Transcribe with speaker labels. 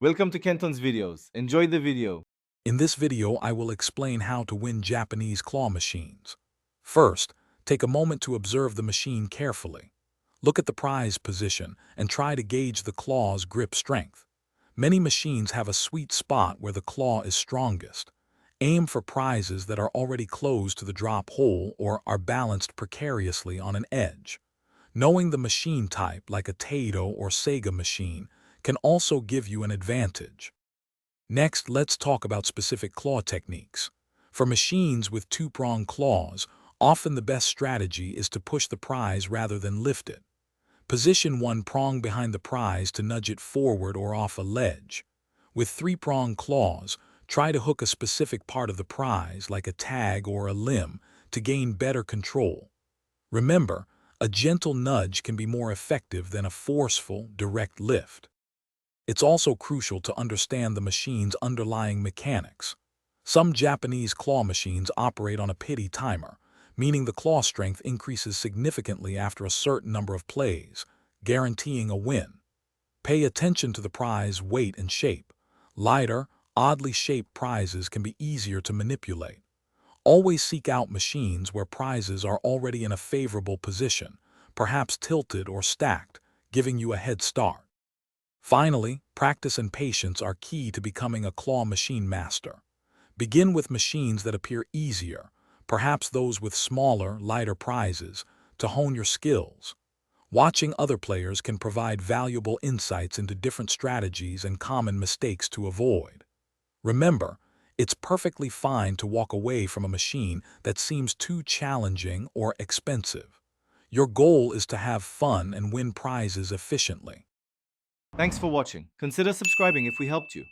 Speaker 1: Welcome to Kenton's videos. Enjoy the video.
Speaker 2: In this video, I will explain how to win Japanese claw machines. First, take a moment to observe the machine carefully. Look at the prize position and try to gauge the claw's grip strength. Many machines have a sweet spot where the claw is strongest. Aim for prizes that are already close to the drop hole or are balanced precariously on an edge. Knowing the machine type, like a Taito or Sega machine, can also give you an advantage. Next, let's talk about specific claw techniques. For machines with two-prong claws, often the best strategy is to push the prize rather than lift it. Position one prong behind the prize to nudge it forward or off a ledge. With three-prong claws, try to hook a specific part of the prize, like a tag or a limb, to gain better control. Remember, a gentle nudge can be more effective than a forceful, direct lift. It's also crucial to understand the machine's underlying mechanics. Some Japanese claw machines operate on a pity timer, meaning the claw strength increases significantly after a certain number of plays, guaranteeing a win. Pay attention to the prize weight and shape. Lighter, oddly shaped prizes can be easier to manipulate. Always seek out machines where prizes are already in a favorable position, perhaps tilted or stacked, giving you a head start. Finally, practice and patience are key to becoming a claw machine master. Begin with machines that appear easier, perhaps those with smaller, lighter prizes, to hone your skills. Watching other players can provide valuable insights into different strategies and common mistakes to avoid. Remember, it's perfectly fine to walk away from a machine that seems too challenging or expensive. Your goal is to have fun and win prizes efficiently.
Speaker 1: Thanks for watching. Consider subscribing if we helped you.